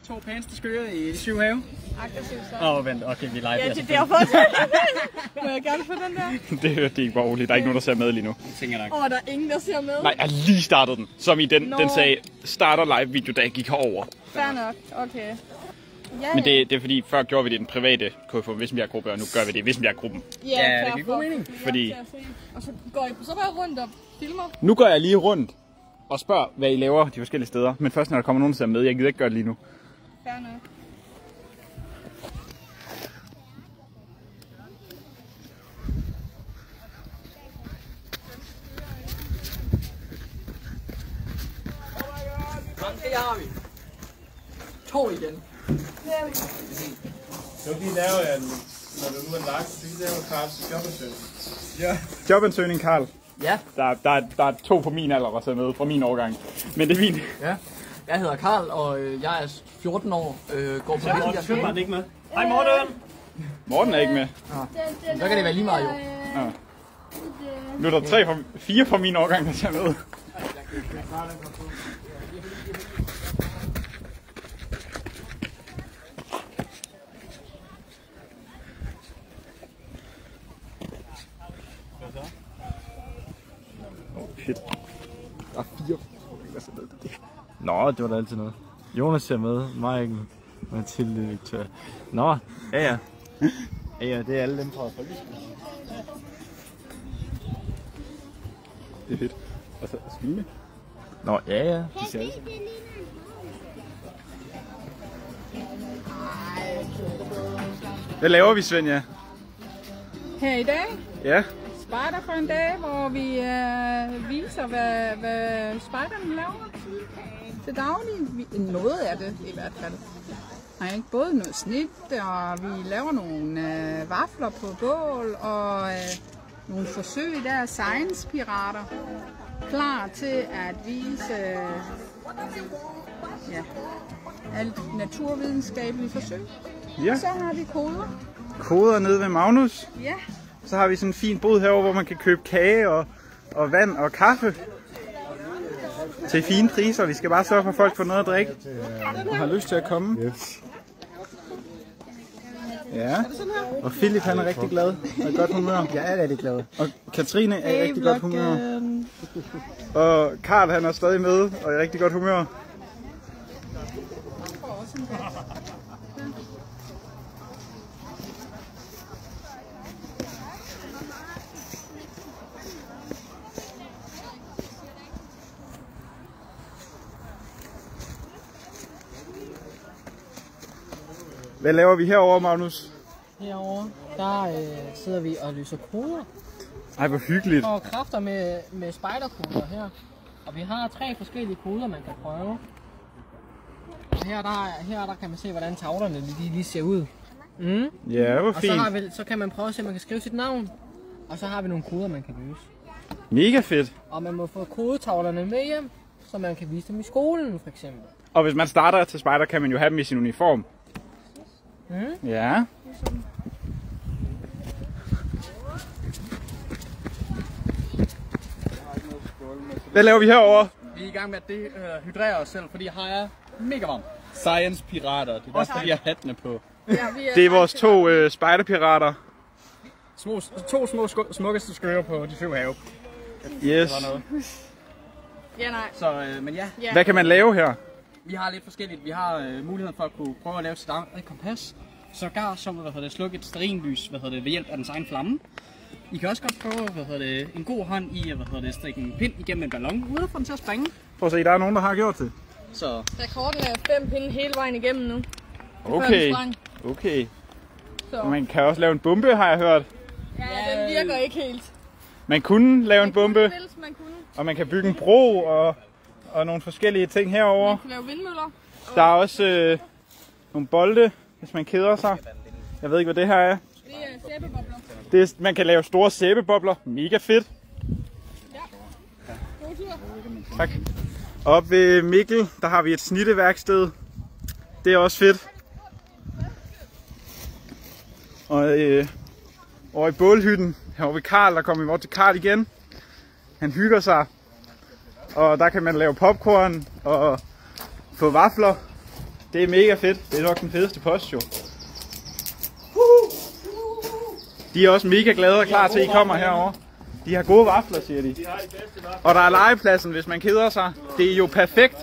to pæneste skøre i de 7 have. Aggressivt så. Vent, okay, vi leger. Ja, det er derfor. Må jeg gerne få den der? Det hørte de ikke bare roligt. Der er ikke nogen, der ser med lige nu. Tænker nok. Der er ingen, der ser med. Nej, jeg lige startede den. Som i den sagde, starter live video, da jeg gik herover. Fair nok, okay. Ja, Men det er fordi, før gjorde vi det i den private KFUM Vissenbjerg-gruppe, og nu gør vi det i Vissenbjerg-gruppen. Ja, det giver god mening. Fordi... Og så går I så bare rundt og filmer? Nu går jeg lige rundt og spørger, hvad I laver de forskellige steder. Men først, når der kommer nogen, der ser med. Jeg gider ikke gøre det lige nu. Fair nok. Det har vi. 2 igen. Så kan I lave, når du nu er lagt, så kan I lave Karls jobansøgning. Ja. Jobansøgning, Karl. Ja. Der er 2 på min alder, der ser med fra min årgang. Men det er fint. Ja. Jeg hedder Karl, og jeg er 14 år. Går på Morten er ikke med. Hej Morten! Morten er ikke med. Så kan det være lige meget jo. Ja. Nu er der 4 fra min årgang, der ser med. Shit. Der er 4. Nå, det var da altid noget. Jonas ser med, Maiken, Mathilde, Victor. Nå, ja. Ja, det er alle dem fra folkeskolen. Det er fedt. Og så svine. Nå, ja. De ser alle sammen. Hvad laver vi, Svenja? Her i dag, Ja. spejder for en dag, hvor vi viser, hvad spejderne laver til daglig. Noget af det i hvert fald. Nej, ikke? Både noget snit, og vi laver nogle vafler på bål, og nogle forsøg der, science-pirater, klar til at vise alt naturvidenskabelige forsøg. Ja. Så har vi koder. Koder nede ved Magnus. Ja. Så har vi sådan en fin bod herovre, hvor man kan købe kage og vand og kaffe. Til fine priser. Vi skal bare sørge for, at folk får noget at drikke. Og har lyst til at komme. Yes. Ja. Og Philip han er rigtig glad og i godt humør. Jeg er rigtig glad. Og Katrine er i rigtig godt humør. Og Karl han er stadig med og i rigtig godt humør. Hvad laver vi herovre, Magnus? Herovre, der sidder vi og lyser koder. Ej, hvor hyggeligt. Og kræfter med spejderkoder her. Og vi har 3 forskellige koder, man kan prøve. Og her der kan man se, hvordan tavlerne lige ser ud. Mm. Ja, hvor fint. Og så kan man prøve at se, at man kan skrive sit navn. Og så har vi nogle koder, man kan løse. Mega fedt. Og man må få kodetavlerne med hjem, så man kan vise dem i skolen for eksempel. Og hvis man starter til spejder, kan man jo have dem i sin uniform. Mm. Ja. Hvad laver vi herovre? Vi er i gang med at dehydrere os selv, fordi her er mega varmt. Science pirater, det er derfor vi har hattene på. Ja, Det er vores 2 spejderpirater. 2 smukkeste skøre på de 7 have. Yes. Ja, nej. Så, men ja, Hvad kan man lave her? vi har lidt forskelligt. Vi har muligheden for at kunne prøve at lave sit eget kompas. Sågar som slukke et stearinlys ved hjælp af dens egen flamme. I kan også godt prøve en god hånd i at stikke en pind igennem en ballon, uden at få den til at springe. Prøv at se, der er nogen, der har gjort det. Så Rekorden er 5 pinde hele vejen igennem nu. Okay. Okay. Og man kan også lave en bombe, har jeg hørt. Ja, den virker ikke helt. Man kunne lave en bombe, Man kunne. og man kan bygge en bro og nogle forskellige ting herover. Man kan lave vindmøller. Der er også nogle bolde, hvis man keder sig. Jeg ved ikke, hvad det her er. Det er sæbebobler. Man kan lave store sæbebobler. Mega fedt. Ja. God tur. Tak. Oppe ved Mikkel, der har vi et snitteværksted. Det er også fedt. Og over i bålhytten, herovre ved Karl, der kommer vi over til Karl igen. Han hygger sig. Og der kan man lave popcorn og få vafler. Det er mega fedt. Det er nok den fedeste post, jo. De er også mega glade og klar til, at I kommer herover. De har gode vafler, siger de. Og der er legepladsen, hvis man keder sig. Det er jo perfekt.